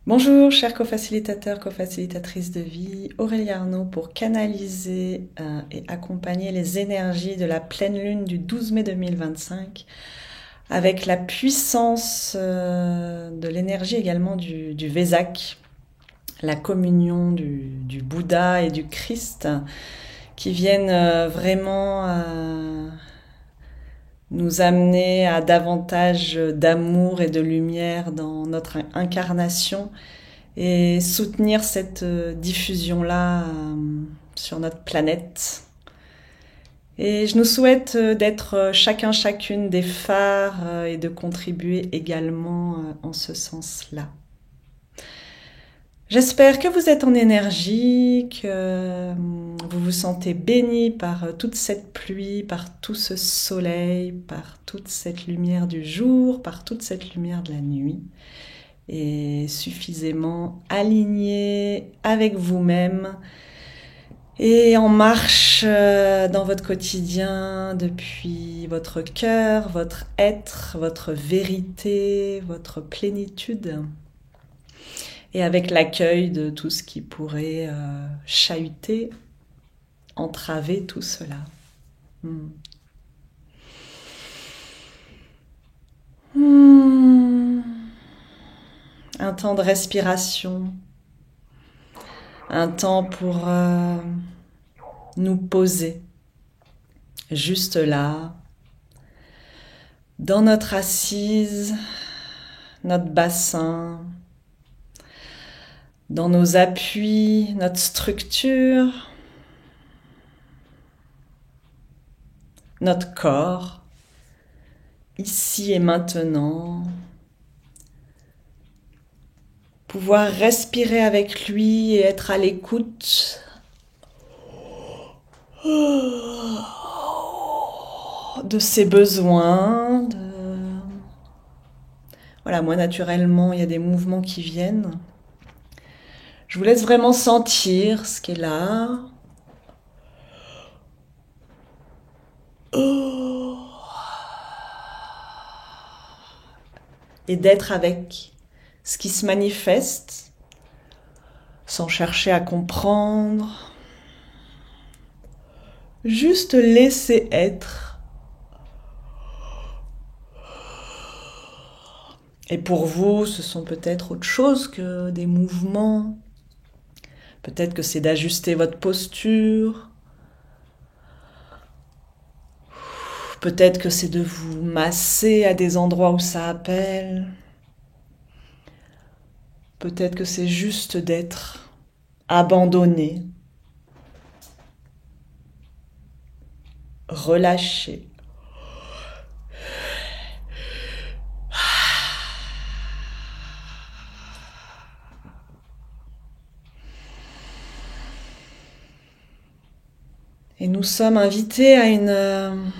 Bonjour, chers co-facilitateurs, co-facilitatrices de vie, Aurélie Arnaud pour canaliser et accompagner les énergies de la pleine lune du 12 mai 2025 avec la puissance de l'énergie également du Vésak, la communion du Bouddha et du Christ qui viennent vraiment nous amener à davantage d'amour et de lumière dans notre incarnation et soutenir cette diffusion-là sur notre planète. Et je nous souhaite d'être chacune des phares et de contribuer également en ce sens-là. J'espère que vous êtes en énergie, que vous vous sentez béni par toute cette pluie, par tout ce soleil, par toute cette lumière du jour, par toute cette lumière de la nuit, et suffisamment aligné avec vous-même et en marche dans votre quotidien depuis votre cœur, votre être, votre vérité, votre plénitude. Et avec l'accueil de tout ce qui pourrait chahuter, entraver tout cela. Un temps de respiration, un temps pour nous poser juste là, dans notre assise, notre bassin, dans nos appuis, notre structure, notre corps, ici et maintenant. Pouvoir respirer avec lui et être à l'écoute de ses besoins. Voilà, moi naturellement, il y a des mouvements qui viennent. Je vous laisse vraiment sentir ce qui est là. Et d'être avec ce qui se manifeste, sans chercher à comprendre. Juste laisser être. Et pour vous, ce sont peut-être autre chose que des mouvements. Peut-être que c'est d'ajuster votre posture. Peut-être que c'est de vous masser à des endroits où ça appelle. Peut-être que c'est juste d'être abandonné, relâché. Et nous sommes invités à une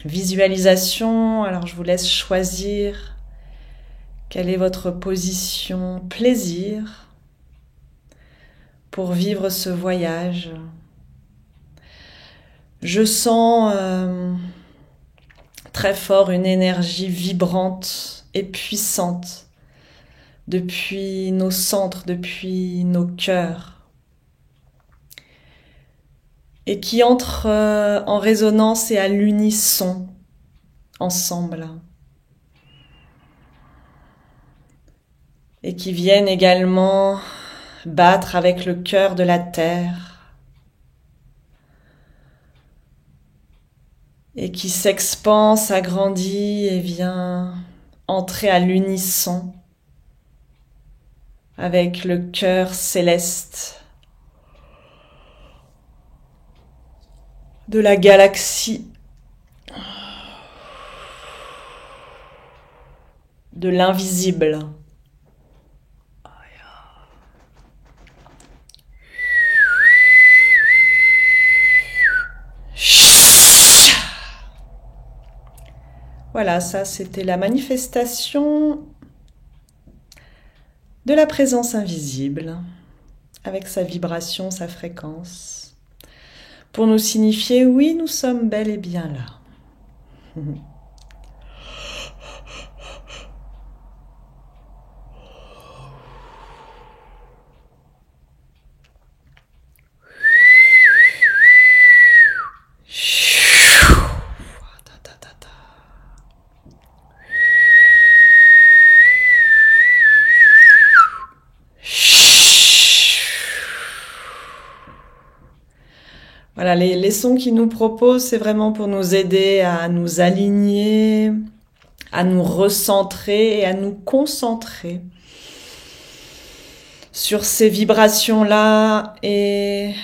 visualisation. Alors je vous laisse choisir quelle est votre position plaisir pour vivre ce voyage. Je sens très fort une énergie vibrante et puissante depuis nos centres, depuis nos cœurs, et qui entre en résonance et à l'unisson ensemble, et qui viennent également battre avec le cœur de la terre, et qui s'expand, s'agrandit et vient entrer à l'unisson avec le cœur céleste de la galaxie, de l'invisible. Voilà, ça c'était la manifestation de la présence invisible, avec sa vibration, sa fréquence, pour nous signifier oui, nous sommes bel et bien là. Voilà, les sons qu'il nous propose, c'est vraiment pour nous aider à nous aligner, à nous recentrer et à nous concentrer sur ces vibrations-là et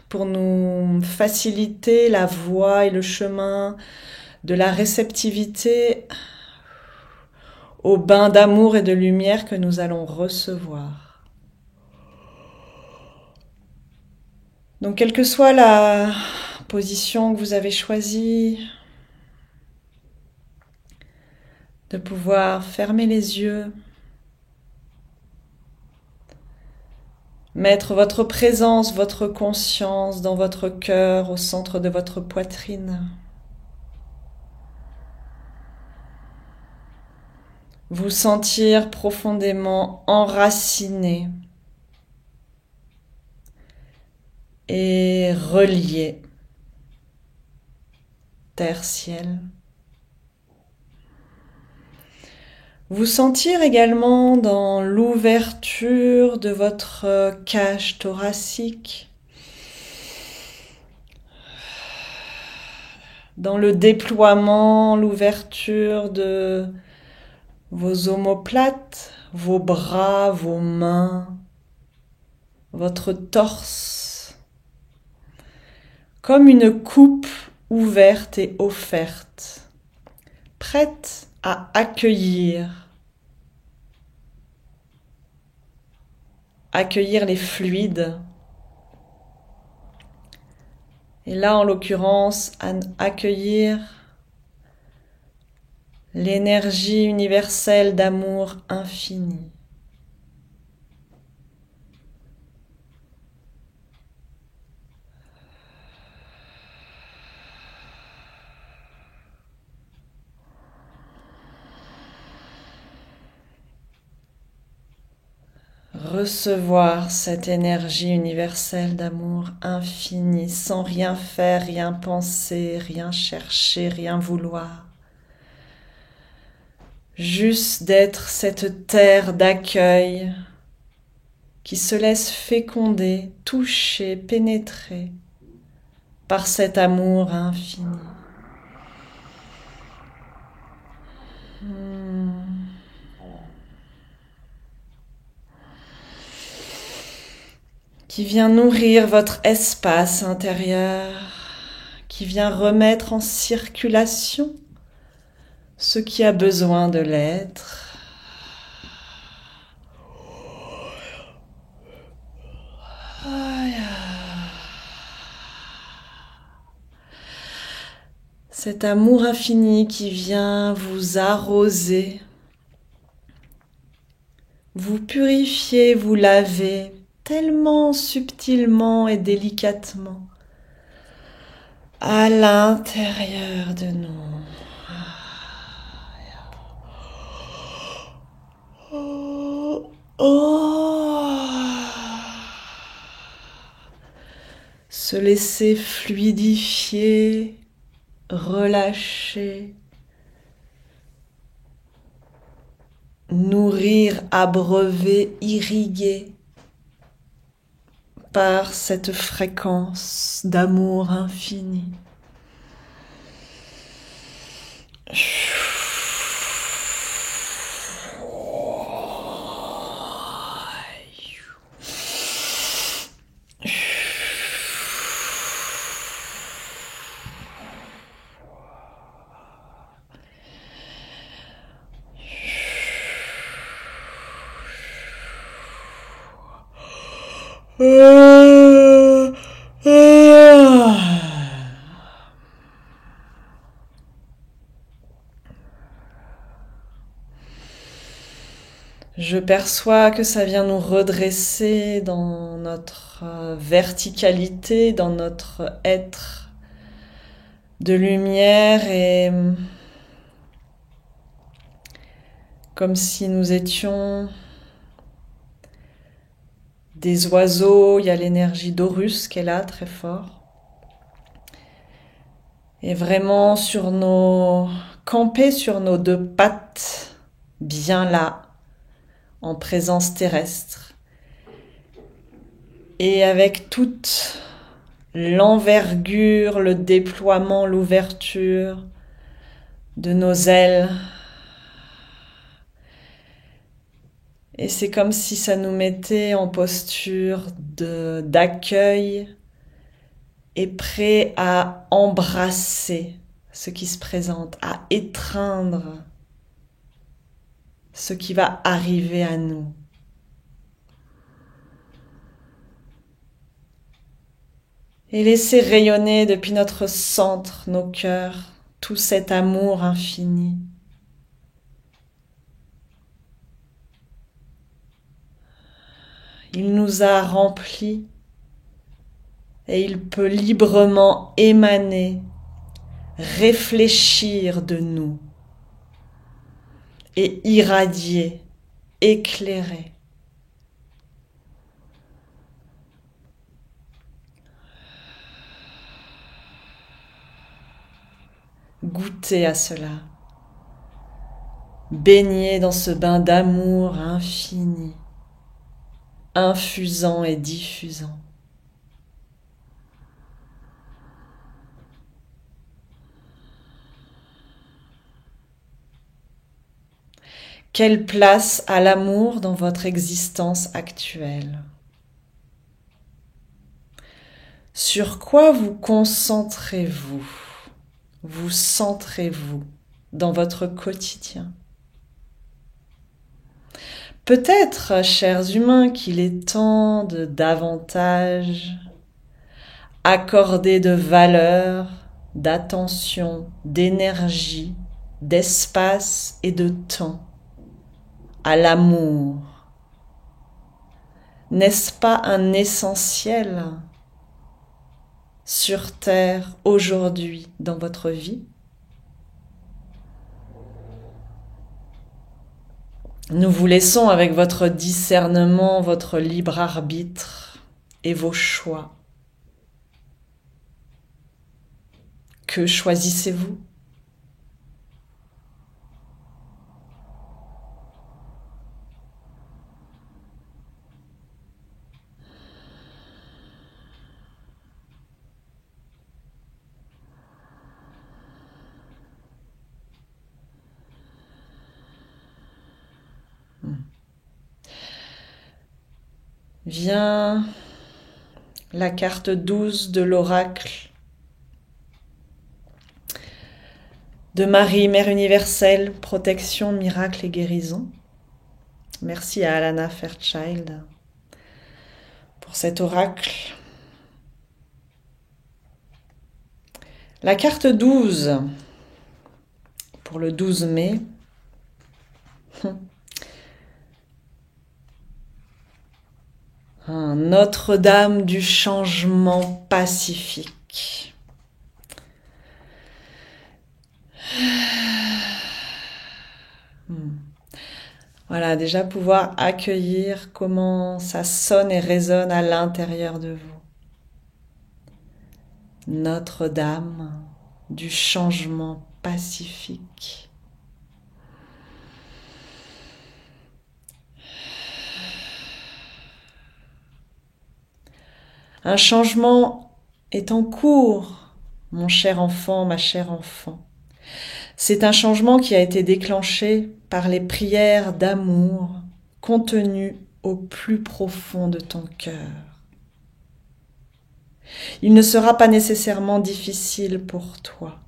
pour nous faciliter la voie et le chemin de la réceptivité au bain d'amour et de lumière que nous allons recevoir. Donc, quelle que soit la position que vous avez choisie, de pouvoir fermer les yeux, mettre votre présence, votre conscience dans votre cœur, au centre de votre poitrine. Vous sentir profondément enraciné et relié, terre-ciel. Vous sentir également dans l'ouverture de votre cage thoracique, dans le déploiement, l'ouverture de vos omoplates, vos bras, vos mains, votre torse, comme une coupe ouverte et offerte, prête à accueillir les fluides. Et là, en l'occurrence, accueillir l'énergie universelle d'amour infini. Recevoir cette énergie universelle d'amour infini sans rien faire, rien penser, rien chercher, rien vouloir. Juste d'être cette terre d'accueil qui se laisse féconder, toucher, pénétrer par cet amour infini. Qui vient nourrir votre espace intérieur, qui vient remettre en circulation ce qui a besoin de l'être. Cet amour infini qui vient vous arroser, vous purifier, vous laver tellement subtilement et délicatement à l'intérieur de nous. Se laisser fluidifier, relâcher, nourrir, abreuver, irriguer par cette fréquence d'amour infini. Je perçois que ça vient nous redresser dans notre verticalité, dans notre être de lumière et comme si nous étions des oiseaux, il y a l'énergie d'Horus qui est là très fort. Et vraiment camper sur nos deux pattes, bien là, en présence terrestre. Et avec toute l'envergure, le déploiement, l'ouverture de nos ailes. Et c'est comme si ça nous mettait en posture d'accueil et prêt à embrasser ce qui se présente, à étreindre ce qui va arriver à nous. Et laisser rayonner depuis notre centre, nos cœurs, tout cet amour infini. Il nous a remplis et il peut librement émaner, réfléchir de nous et irradier, éclairer. Goûtez à cela. Baignez dans ce bain d'amour infini, infusant et diffusant. Quelle place a l'amour dans votre existence actuelle? Sur quoi vous concentrez-vous? Vous centrez-vous dans votre quotidien? Peut-être, chers humains, qu'il est temps de davantage accorder de valeur, d'attention, d'énergie, d'espace et de temps à l'amour. N'est-ce pas un essentiel sur Terre aujourd'hui dans votre vie? Nous vous laissons avec votre discernement, votre libre arbitre et vos choix. Que choisissez-vous? Vient la carte 12 de l'oracle de Marie, Mère universelle, protection, miracle et guérison. Merci à Alana Fairchild pour cet oracle. La carte 12 pour le 12 mai. Notre-Dame du changement pacifique. Voilà, déjà pouvoir accueillir comment ça sonne et résonne à l'intérieur de vous. Notre-Dame du changement pacifique. Un changement est en cours, mon cher enfant, ma chère enfant. C'est un changement qui a été déclenché par les prières d'amour contenues au plus profond de ton cœur. Il ne sera pas nécessairement difficile pour toi.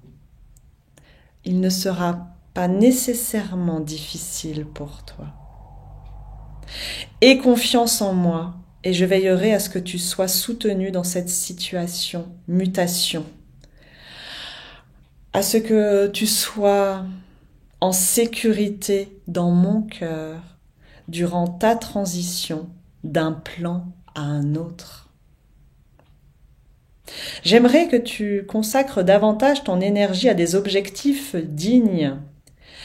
Il ne sera pas nécessairement difficile pour toi. Aie confiance en moi et je veillerai à ce que tu sois soutenu dans cette situation, mutation. À ce que tu sois en sécurité dans mon cœur durant ta transition d'un plan à un autre. J'aimerais que tu consacres davantage ton énergie à des objectifs dignes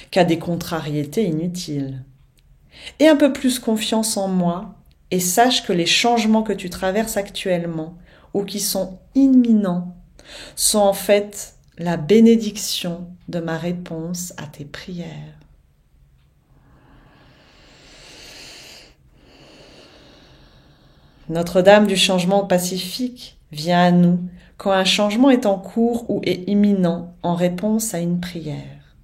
qu'à des contrariétés inutiles. Aie un peu plus confiance en moi et sache que les changements que tu traverses actuellement ou qui sont imminents sont en fait la bénédiction de ma réponse à tes prières. Notre-Dame du changement pacifique vient à nous quand un changement est en cours ou est imminent en réponse à une prière.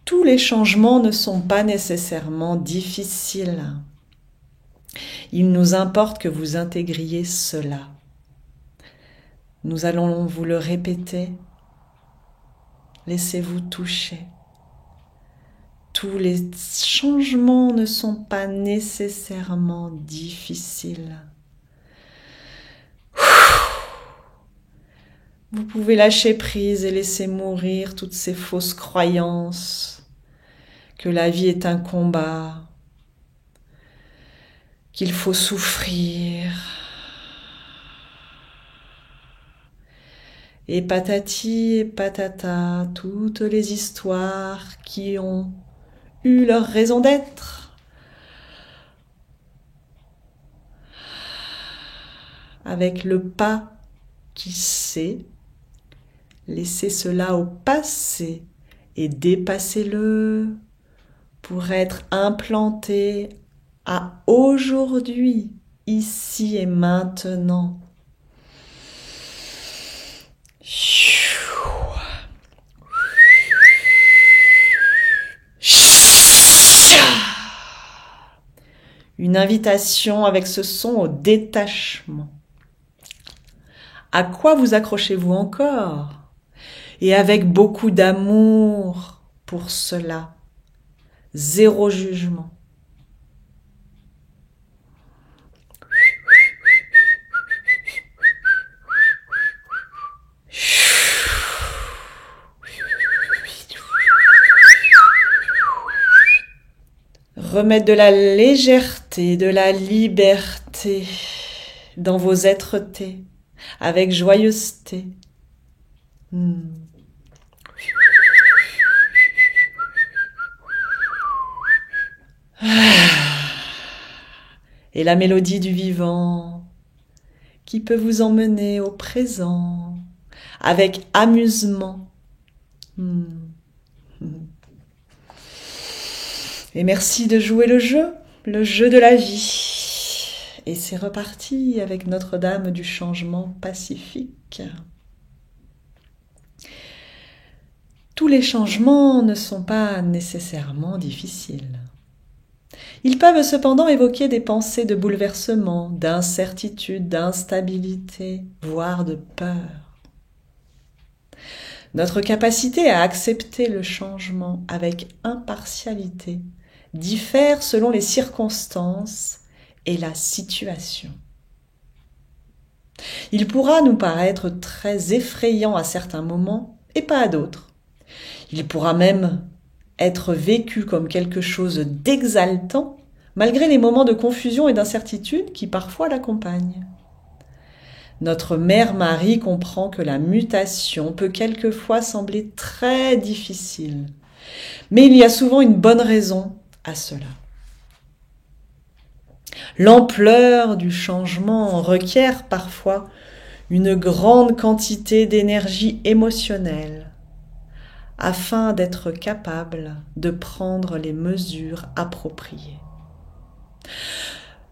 Tous les changements ne sont pas nécessairement difficiles. Il nous importe que vous intégriez cela. Nous allons vous le répéter. Laissez-vous toucher. Tous les changements ne sont pas nécessairement difficiles. Vous pouvez lâcher prise et laisser mourir toutes ces fausses croyances que la vie est un combat, qu'il faut souffrir. Et patati et patata, toutes les histoires qui ont eu leur raison d'être. Avec le pas qui sait, laissez cela au passé et dépassez-le pour être implanté à aujourd'hui, ici et maintenant. Une invitation avec ce son au détachement. À quoi vous accrochez-vous encore? Et avec beaucoup d'amour pour cela. Zéro jugement. Remettre de la légèreté, de la liberté dans vos êtretés, avec joyeuseté. Et la mélodie du vivant qui peut vous emmener au présent avec amusement. Et merci de jouer le jeu de la vie. Et c'est reparti avec Notre-Dame du changement pacifique. Tous les changements ne sont pas nécessairement difficiles. Ils peuvent cependant évoquer des pensées de bouleversement, d'incertitude, d'instabilité, voire de peur. Notre capacité à accepter le changement avec impartialité diffère selon les circonstances et la situation. Il pourra nous paraître très effrayant à certains moments et pas à d'autres. Il pourra même être vécu comme quelque chose d'exaltant malgré les moments de confusion et d'incertitude qui parfois l'accompagnent. Notre Mère Marie comprend que la mutation peut quelquefois sembler très difficile, mais il y a souvent une bonne raison à cela. L'ampleur du changement requiert parfois une grande quantité d'énergie émotionnelle afin d'être capable de prendre les mesures appropriées.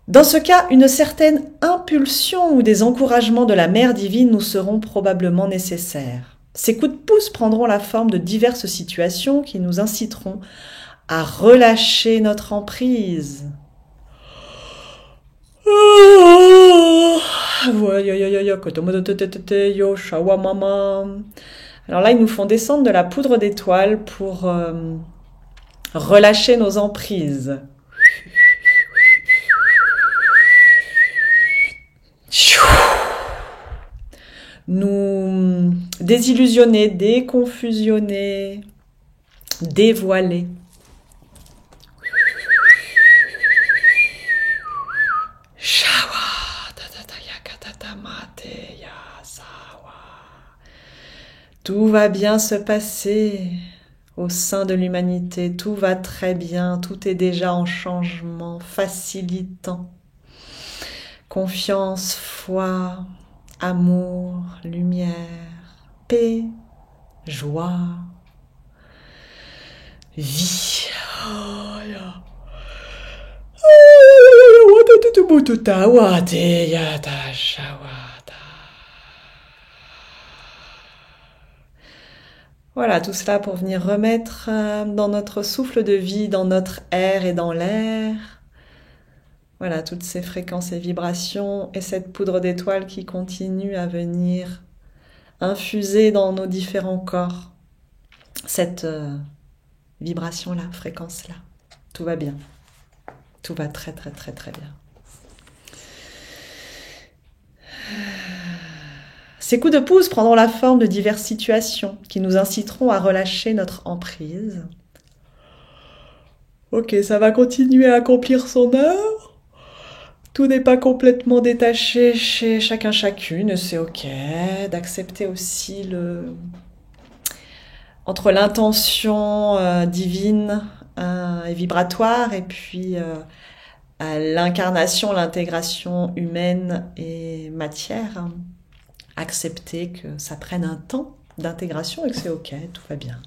Dans ce cas, une certaine impulsion ou des encouragements de la Mère divine nous seront probablement nécessaires. Ces coups de pouce prendront la forme de diverses situations qui nous inciteront à relâcher notre emprise. Alors là, ils nous font descendre de la poudre d'étoile pour relâcher nos emprises. Nous désillusionner, déconfusionner, dévoiler. Tout va bien se passer au sein de l'humanité, tout va très bien, tout est déjà en changement, facilitant. Confiance, foi, amour, lumière, paix, joie, vie. Mututa wate yata shawata. Voilà, tout cela pour venir remettre dans notre souffle de vie, dans notre air et dans l'air. Voilà, toutes ces fréquences et vibrations et cette poudre d'étoiles qui continue à venir infuser dans nos différents corps cette vibration-là, fréquence-là. Tout va bien. Tout va très très très très bien. Ces coups de pouce prendront la forme de diverses situations qui nous inciteront à relâcher notre emprise. Ok, ça va continuer à accomplir son œuvre. Tout n'est pas complètement détaché chez chacun chacune, c'est ok. D'accepter aussi entre l'intention divine et vibratoire et puis l'incarnation, l'intégration humaine et matière. Accepter que ça prenne un temps d'intégration et que c'est ok, tout va bien.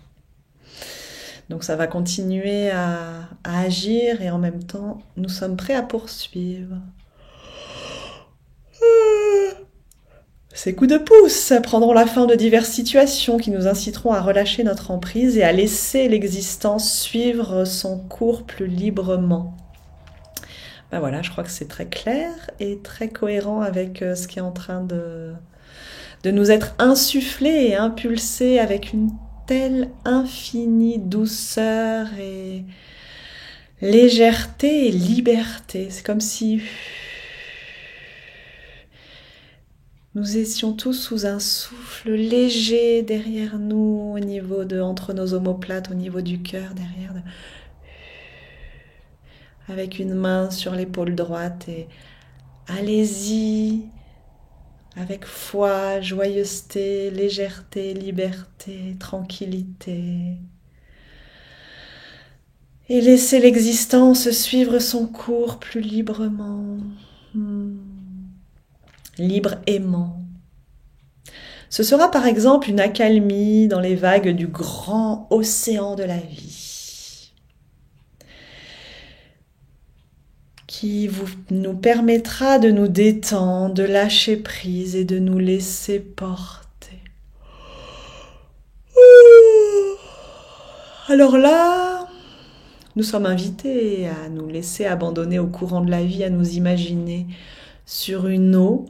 Donc ça va continuer à agir et en même temps, nous sommes prêts à poursuivre. Ces coups de pouce prendront la fin de diverses situations qui nous inciteront à relâcher notre emprise et à laisser l'existence suivre son cours plus librement. Ben voilà, je crois que c'est très clair et très cohérent avec ce qui est en train de nous être insufflé et impulsé avec une telle infinie douceur et légèreté et liberté. C'est comme si nous étions tous sous un souffle léger derrière nous, au niveau entre nos omoplates, au niveau du cœur, derrière. Avec une main sur l'épaule droite et allez-y. Avec foi, joyeuseté, légèreté, liberté, tranquillité. Et laisser l'existence suivre son cours plus librement. Libre aimant. Ce sera par exemple une accalmie dans les vagues du grand océan de la vie, qui nous permettra de nous détendre, de lâcher prise et de nous laisser porter. Alors là, nous sommes invités à nous laisser abandonner au courant de la vie, à nous imaginer sur une eau.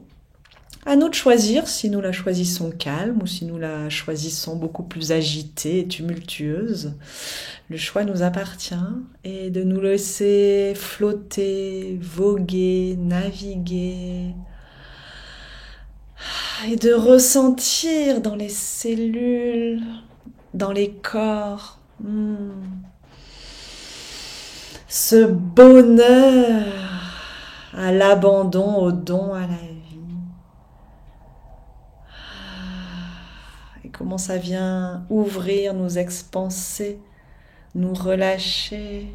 À nous de choisir si nous la choisissons calme ou si nous la choisissons beaucoup plus agitée et tumultueuse. Le choix nous appartient et de nous laisser flotter, voguer, naviguer et de ressentir dans les cellules, dans les corps, ce bonheur à l'abandon, au don à la vie. Et comment ça vient ouvrir, nous expanser, nous relâcher.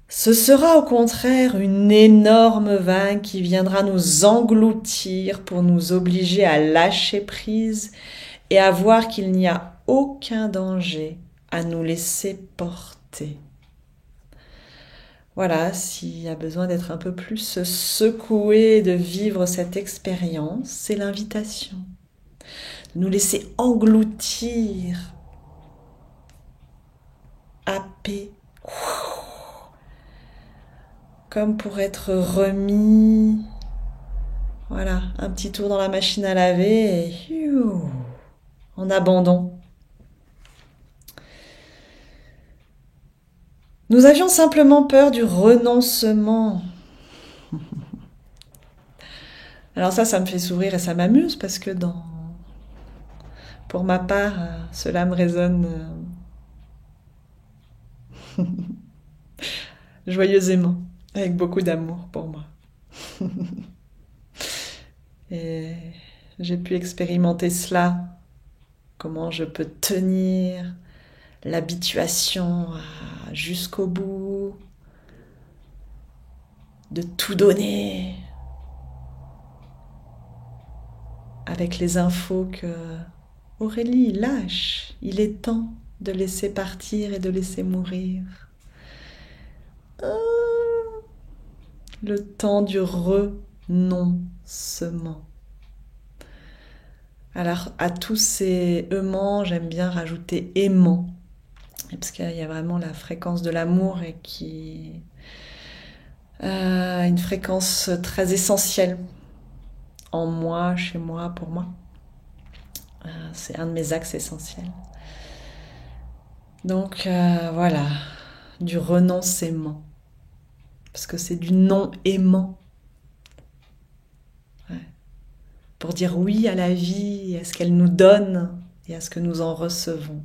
Ce sera au contraire une énorme vague qui viendra nous engloutir pour nous obliger à lâcher prise et à voir qu'il n'y a aucun danger à nous laisser porter. Voilà, s'il y a besoin d'être un peu plus secoué, de vivre cette expérience, c'est l'invitation. De nous laisser engloutir, happer, comme pour être remis. Voilà, un petit tour dans la machine à laver et en abandon. Nous avions simplement peur du renoncement. Alors ça me fait sourire et ça m'amuse parce que pour ma part, cela me résonne joyeusement, avec beaucoup d'amour pour moi. Et j'ai pu expérimenter cela, comment je peux tenir l'habituation jusqu'au bout, de tout donner avec les infos que Aurélie, lâche, il est temps de laisser partir et de laisser mourir. Le temps du renoncement. Alors à tous ces aimants, j'aime bien rajouter aimant, parce qu'il y a vraiment la fréquence de l'amour et qui une fréquence très essentielle en moi, chez moi, pour moi. C'est un de mes axes essentiels. Donc voilà, du renoncement, parce que c'est du non-aimant. Ouais. Pour dire oui à la vie, à ce qu'elle nous donne et à ce que nous en recevons.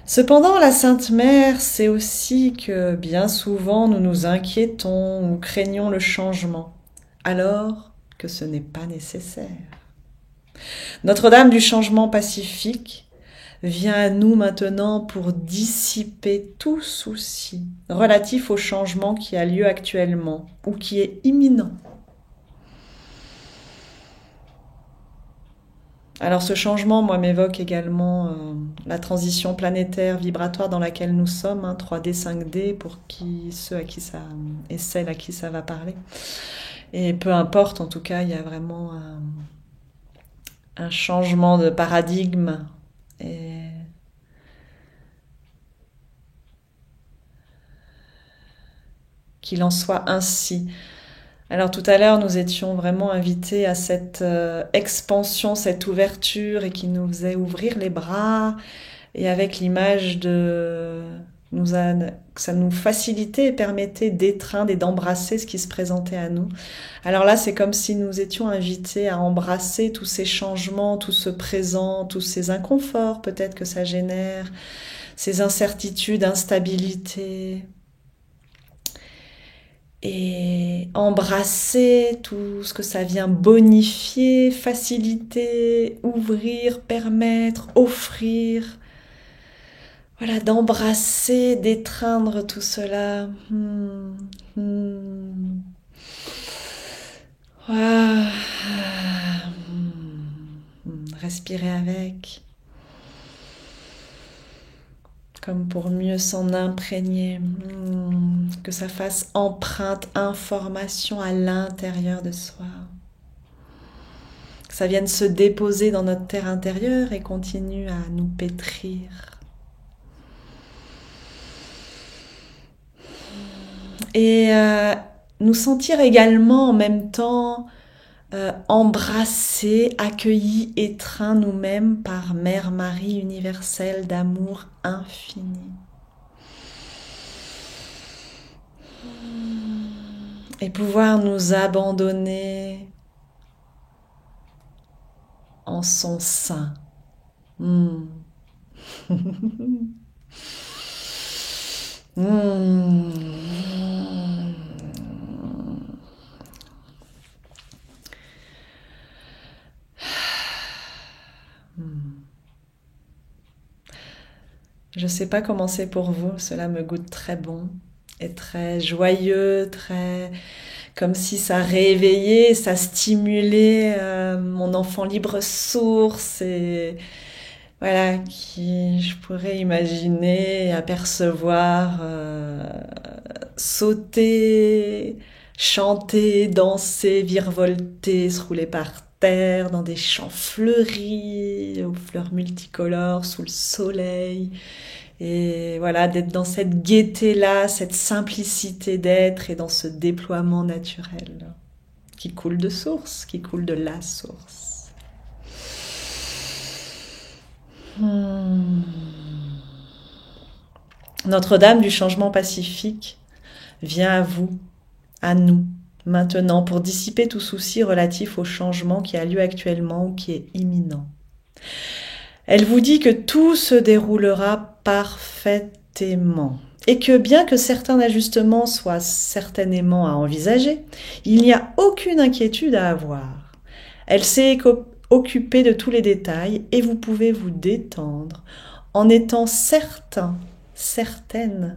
Cependant, la Sainte Mère sait aussi que bien souvent nous nous inquiétons ou craignons le changement, alors que ce n'est pas nécessaire. Notre-Dame du changement pacifique vient à nous maintenant pour dissiper tout souci relatif au changement qui a lieu actuellement ou qui est imminent. Alors ce changement, moi, m'évoque également la transition planétaire vibratoire dans laquelle nous sommes, 3D, 5D, pour ceux à qui ça, et celles à qui ça va parler. Et peu importe, en tout cas, il y a vraiment un changement de paradigme. Et qu'il en soit ainsi. Alors tout à l'heure, nous étions vraiment invités à cette expansion, cette ouverture, et qui nous faisait ouvrir les bras, et avec l'image que ça nous facilitait et permettait d'étreindre et d'embrasser ce qui se présentait à nous. Alors là, c'est comme si nous étions invités à embrasser tous ces changements, tout ce présent, tous ces inconforts peut-être que ça génère, ces incertitudes, instabilités, et embrasser tout ce que ça vient bonifier, faciliter, ouvrir, permettre, offrir. Voilà, d'embrasser, d'étreindre tout cela. Respirez avec, comme pour mieux s'en imprégner, que ça fasse empreinte, information à l'intérieur de soi. Que ça vienne se déposer dans notre terre intérieure et continue à nous pétrir. Et nous sentir également en même temps embrassés, accueillis, étreints nous-mêmes par Mère Marie universelle d'amour infini. Et pouvoir nous abandonner en son sein. Je ne sais pas comment c'est pour vous, cela me goûte très bon et très joyeux, très comme si ça réveillait, ça stimulait mon enfant libre source, et voilà, qui je pourrais imaginer, apercevoir, sauter, chanter, danser, virevolter, se rouler par terre dans des champs fleuris, aux fleurs multicolores, sous le soleil. Et voilà, d'être dans cette gaieté-là, cette simplicité d'être et dans ce déploiement naturel qui coule de source, qui coule de la source. Notre-Dame du changement pacifique vient à vous, à nous, maintenant, pour dissiper tout souci relatif au changement qui a lieu actuellement ou qui est imminent. Elle vous dit que tout se déroulera parfaitement et que bien que certains ajustements soient certainement à envisager, il n'y a aucune inquiétude à avoir. Elle s'est occupée de tous les détails et vous pouvez vous détendre en étant certain, certaine,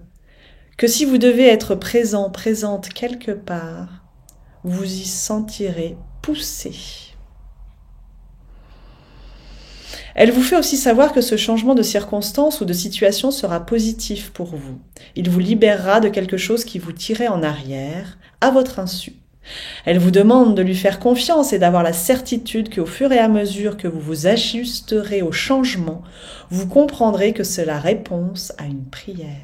que si vous devez être présent, présente quelque part, vous y sentirez pousser. Elle vous fait aussi savoir que ce changement de circonstance ou de situation sera positif pour vous. Il vous libérera de quelque chose qui vous tirait en arrière, à votre insu. Elle vous demande de lui faire confiance et d'avoir la certitude qu'au fur et à mesure que vous vous ajusterez au changement, vous comprendrez que c'est la réponse à une prière.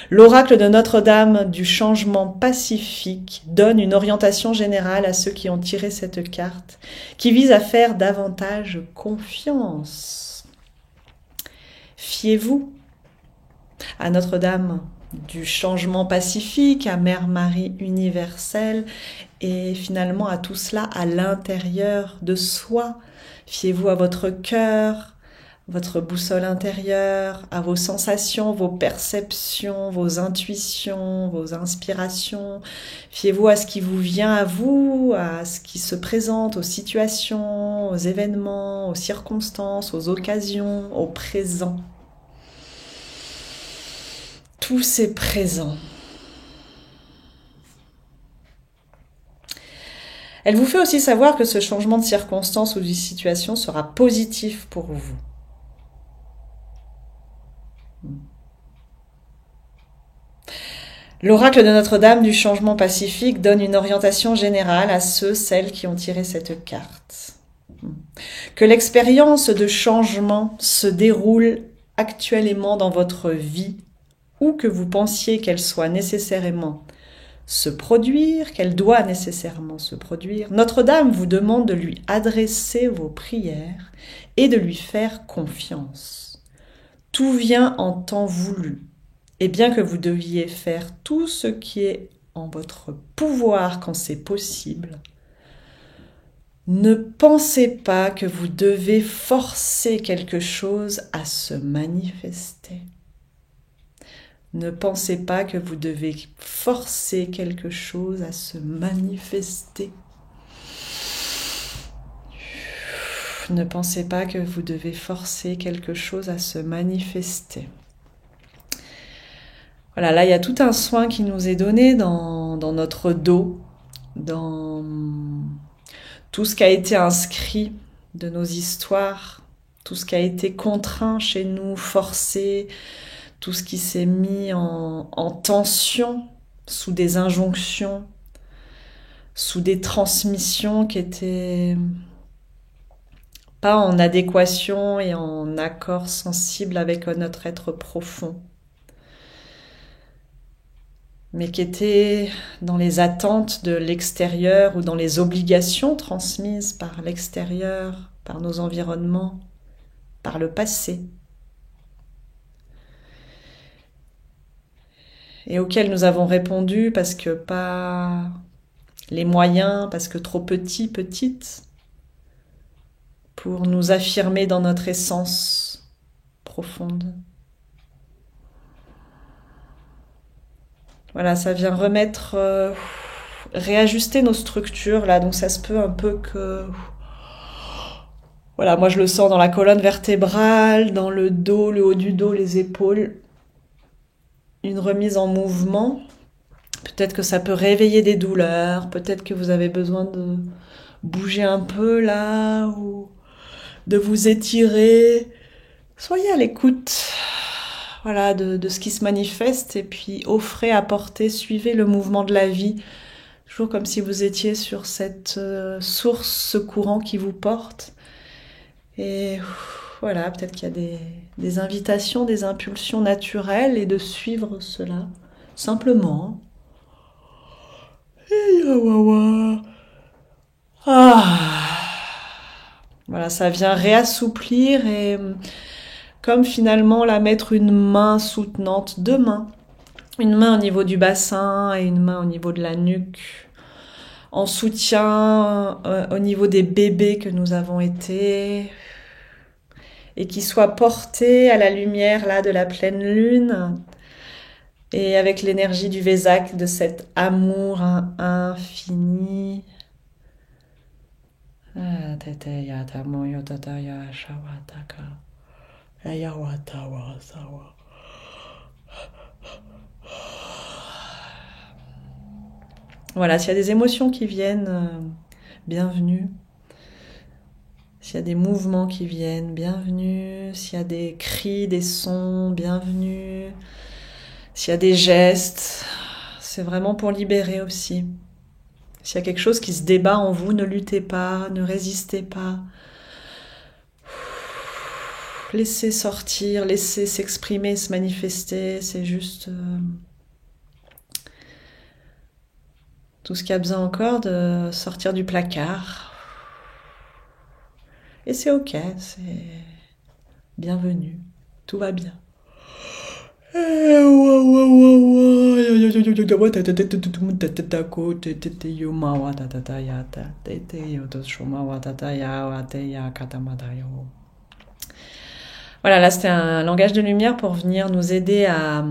L'oracle de Notre-Dame du changement pacifique donne une orientation générale à ceux qui ont tiré cette carte, qui vise à faire davantage confiance. Fiez-vous à Notre-Dame du changement pacifique, à Mère Marie universelle, et finalement à tout cela à l'intérieur de soi. Fiez-vous à votre cœur, votre boussole intérieure, à vos sensations, vos perceptions, vos intuitions, vos inspirations. Fiez-vous à ce qui vous vient à vous, à ce qui se présente, aux situations, aux événements, aux circonstances, aux occasions, au présent. Tout c'est présent. Elle vous fait aussi savoir que ce changement de circonstance ou de situation sera positif pour vous. L'oracle de Notre-Dame du changement pacifique donne une orientation générale à celles qui ont tiré cette carte. Que l'expérience de changement se déroule actuellement dans votre vie, ou que vous pensiez qu'elle soit nécessairement se produire, qu'elle doit nécessairement se produire, Notre-Dame vous demande de lui adresser vos prières et de lui faire confiance. Tout vient en temps voulu. Et bien que vous deviez faire tout ce qui est en votre pouvoir quand c'est possible, ne pensez pas que vous devez forcer quelque chose à se manifester. Ne pensez pas que vous devez forcer quelque chose à se manifester. Ne pensez pas que vous devez forcer quelque chose à se manifester. Voilà, là, il y a tout un soin qui nous est donné dans notre dos, dans tout ce qui a été inscrit de nos histoires, tout ce qui a été contraint chez nous, forcé, tout ce qui s'est mis en tension, sous des injonctions, sous des transmissions qui étaient pas en adéquation et en accord sensible avec notre être profond, mais qui étaient dans les attentes de l'extérieur ou dans les obligations transmises par l'extérieur, par nos environnements, par le passé, et auxquels nous avons répondu parce que pas les moyens, parce que trop petits, petites, pour nous affirmer dans notre essence profonde. Voilà, ça vient remettre, réajuster nos structures là, donc ça se peut un peu que... Voilà, moi je le sens dans la colonne vertébrale, dans le dos, le haut du dos, les épaules. Une remise en mouvement. Peut-être que ça peut réveiller des douleurs, peut-être que vous avez besoin de bouger un peu là, ou de vous étirer. Soyez à l'écoute. Voilà, de ce qui se manifeste, et puis offrez, apportez, suivez le mouvement de la vie, toujours comme si vous étiez sur cette source, ce courant qui vous porte. Et voilà, peut-être qu'il y a des invitations, des impulsions naturelles, et de suivre cela, simplement. Voilà, ça vient réassouplir et... comme finalement la mettre une main soutenante, deux mains. Une main au niveau du bassin et une main au niveau de la nuque. En soutien au niveau des bébés que nous avons été. Et qui soient portés à la lumière là de la pleine lune. Et avec l'énergie du Vésak, de cet amour infini. Voilà, s'il y a des émotions qui viennent, bienvenue. S'il y a des mouvements qui viennent, bienvenue. S'il y a des cris, des sons, bienvenue. S'il y a des gestes, c'est vraiment pour libérer aussi. S'il y a quelque chose qui se débat en vous, ne luttez pas, ne résistez pas. Laissez sortir, laissez s'exprimer, se manifester, c'est juste tout ce qu'il y a besoin encore de sortir du placard. Et c'est ok, c'est bienvenue, tout va bien. Voilà, là c'était un langage de lumière pour venir nous aider à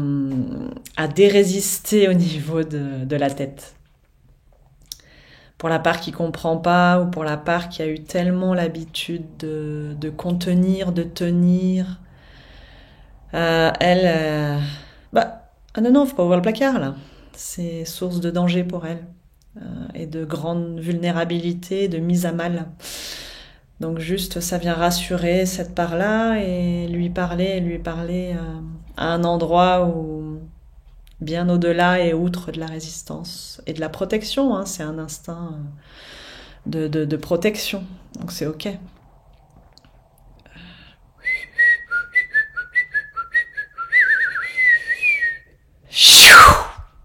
dérésister au niveau de la tête. Pour la part qui comprend pas ou pour la part qui a eu tellement l'habitude de contenir, de tenir, ah non, faut pas ouvrir le placard là. C'est source de danger pour elle et de grande vulnérabilité, de mise à mal. Donc juste, ça vient rassurer cette part-là et lui parler à un endroit où bien au-delà et outre de la résistance et de la protection. Hein, c'est un instinct de protection. Donc c'est ok.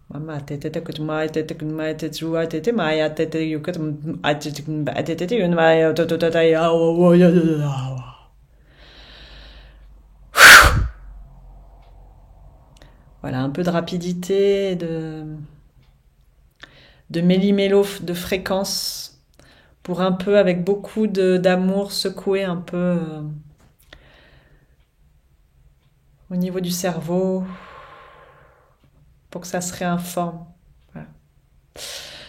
Mama tete kut mai tete kun mai tete jua tete mai tete yukut atete kun tete yun mai toto tata ya wo ya. Voilà, un peu de rapidité, de méli-mélo, de fréquence, pour un peu, avec beaucoup d'amour, secouer un peu au niveau du cerveau, pour que ça se réinforme. Voilà.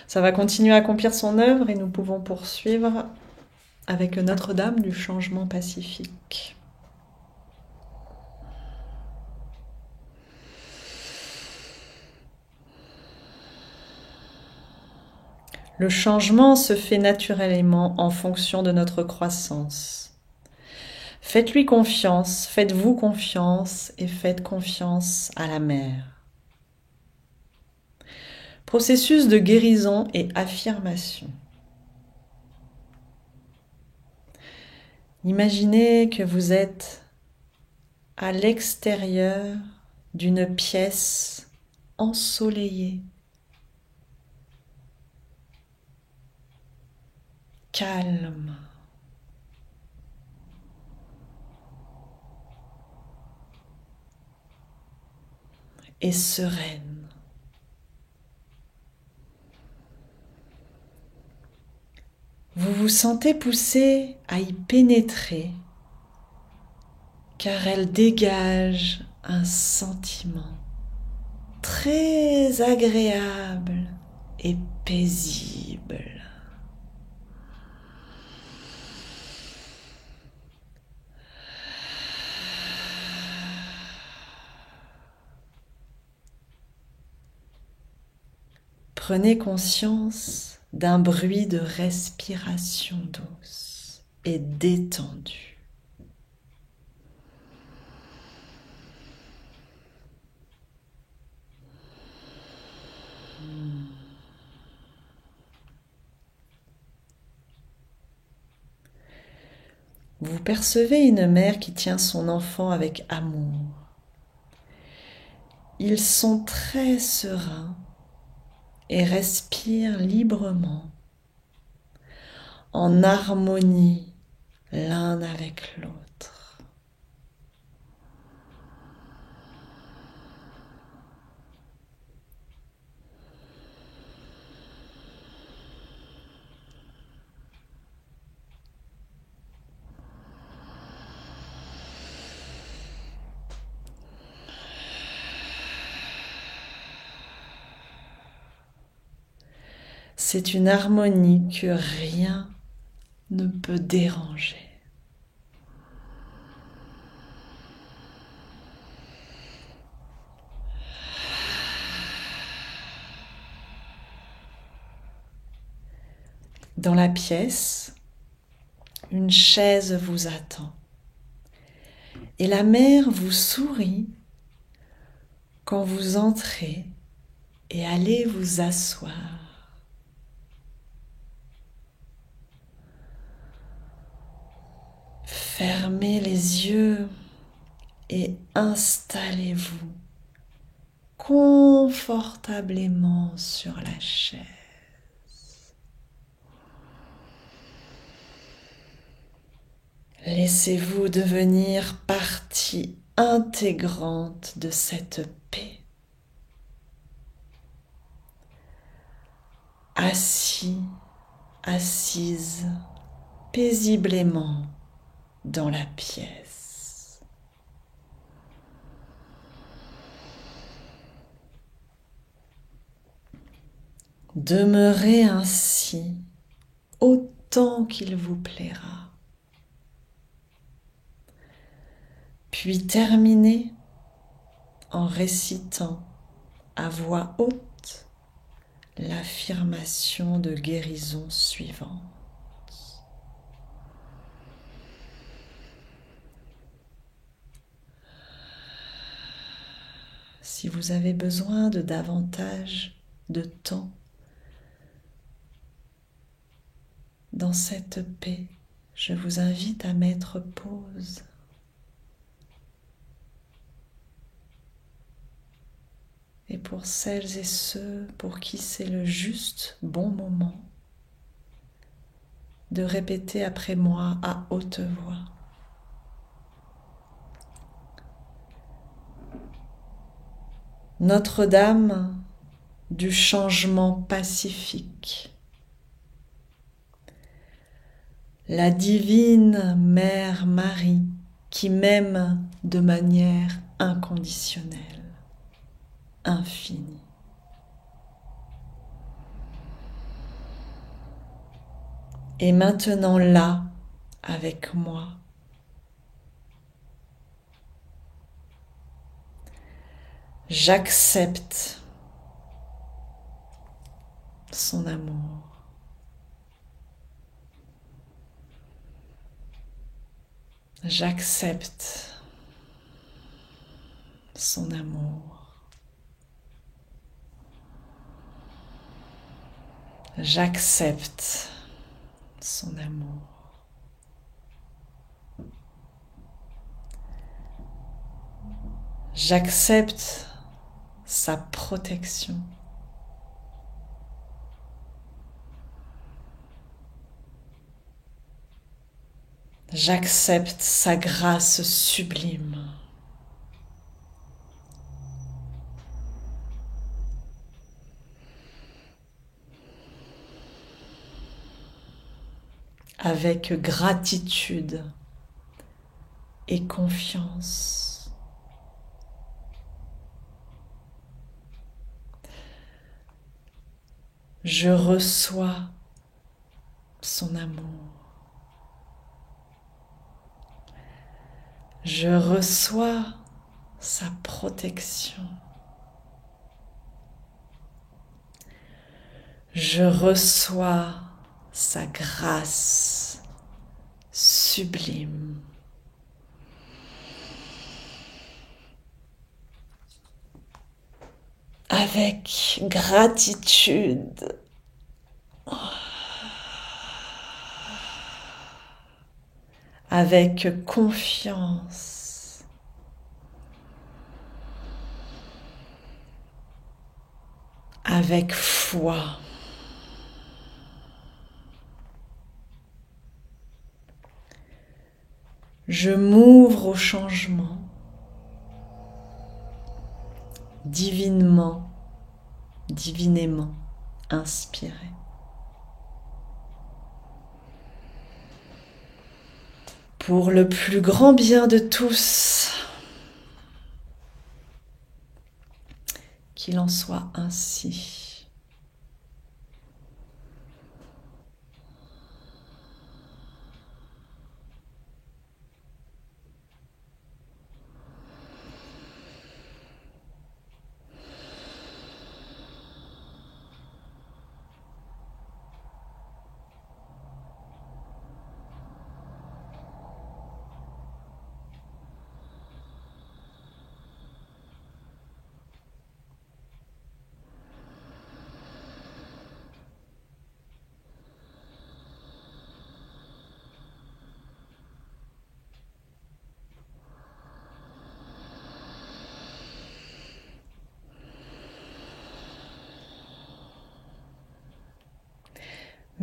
Ça va continuer à accomplir son œuvre et nous pouvons poursuivre avec Notre-Dame du changement pacifique. Le changement se fait naturellement en fonction de notre croissance. Faites-lui confiance, faites-vous confiance et faites confiance à la mère. Processus de guérison et affirmation. Imaginez que vous êtes à l'extérieur d'une pièce ensoleillée, calme. Et sereine. Vous vous sentez poussé à y pénétrer car elle dégage un sentiment très agréable et paisible. Prenez conscience d'un bruit de respiration douce et détendue. Vous percevez une mère qui tient son enfant avec amour. Ils sont très sereins et respirent librement, en harmonie l'un avec l'autre. C'est une harmonie que rien ne peut déranger. Dans la pièce, une chaise vous attend et la mère vous sourit quand vous entrez et allez vous asseoir. Fermez les yeux et installez-vous confortablement sur la chaise. Laissez-vous devenir partie intégrante de cette paix. Assis, assise paisiblement dans la pièce. Demeurez ainsi autant qu'il vous plaira. Puis terminez en récitant à voix haute l'affirmation de guérison suivante. Si vous avez besoin de davantage de temps dans cette paix, je vous invite à mettre pause. Et pour celles et ceux pour qui c'est le juste bon moment, de répéter après moi à haute voix. Notre-Dame du changement pacifique, la divine Mère Marie qui m'aime de manière inconditionnelle, infinie. Et maintenant là, avec moi, j'accepte son amour. J'accepte son amour. J'accepte son amour. J'accepte sa protection. J'accepte sa grâce sublime. Avec gratitude et confiance. Je reçois son amour. Je reçois sa protection. Je reçois sa grâce sublime. Avec gratitude. Avec confiance. Avec foi. Je m'ouvre au changement, divinement inspiré. Pour le plus grand bien de tous, qu'il en soit ainsi.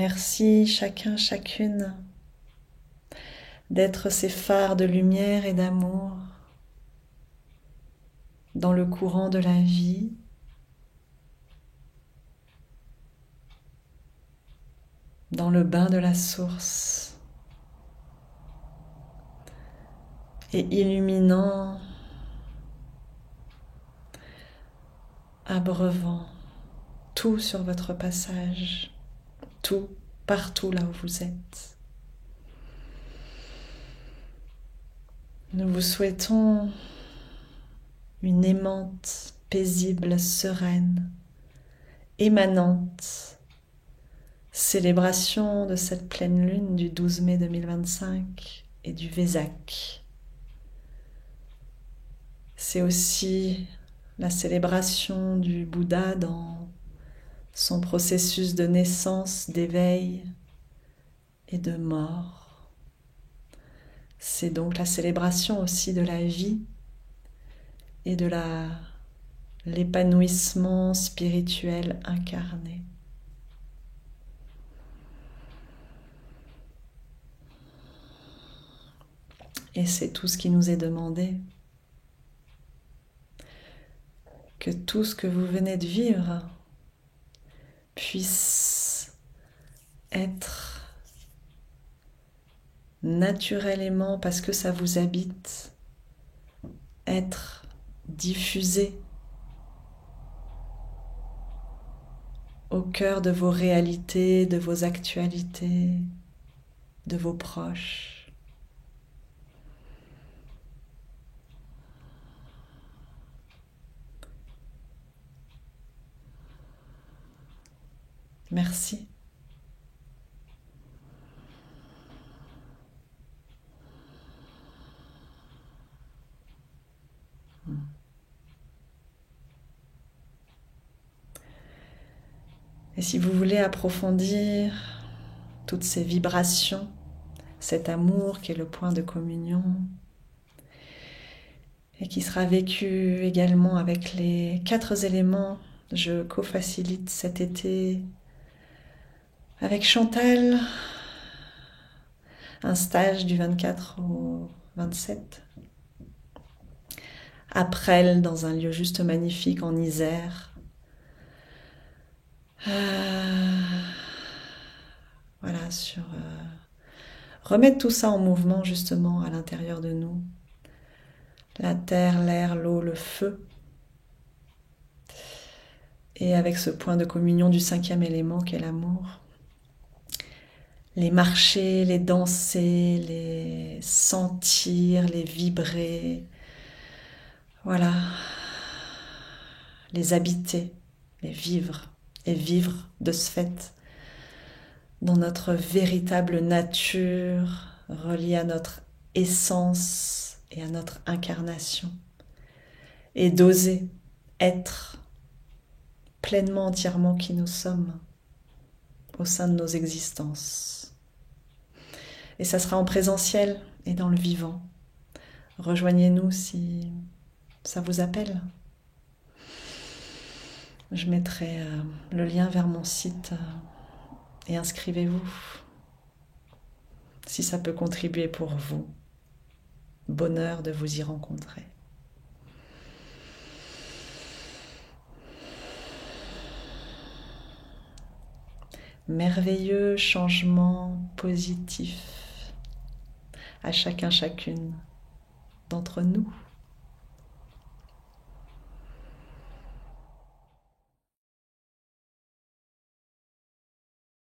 Merci chacun, chacune d'être ces phares de lumière et d'amour dans le courant de la vie, dans le bain de la source, et illuminant, abreuvant tout sur votre passage, tout, partout là où vous êtes. Nous vous souhaitons une aimante, paisible, sereine, émanante célébration de cette pleine lune du 12 mai 2025 et du Vésak. C'est aussi la célébration du Bouddha dans son processus de naissance, d'éveil et de mort. C'est donc la célébration aussi de la vie et de l'épanouissement spirituel incarné. Et c'est tout ce qui nous est demandé. Que tout ce que vous venez de vivre puisse être naturellement, parce que ça vous habite, être diffusé au cœur de vos réalités, de vos actualités, de vos proches. Merci. Et si vous voulez approfondir toutes ces vibrations, cet amour qui est le point de communion, et qui sera vécu également avec les 4 éléments, je co-facilite cet été avec Chantal, un stage du 24 au 27. Après, dans un lieu juste magnifique en Isère. Voilà, remettre tout ça en mouvement justement à l'intérieur de nous. La terre, l'air, l'eau, le feu. Et avec ce point de communion du 5e élément qu'est l'amour. Les marcher, les danser, les sentir, les vibrer. Voilà. Les habiter, les vivre. Et vivre de ce fait dans notre véritable nature, reliée à notre essence et à notre incarnation. Et d'oser être pleinement, entièrement qui nous sommes au sein de nos existences. Et ça sera en présentiel et dans le vivant. Rejoignez-nous si ça vous appelle. Je mettrai le lien vers mon site et inscrivez-vous si ça peut contribuer pour vous. Bonheur de vous y rencontrer. Merveilleux changement positif à chacun, chacune d'entre nous.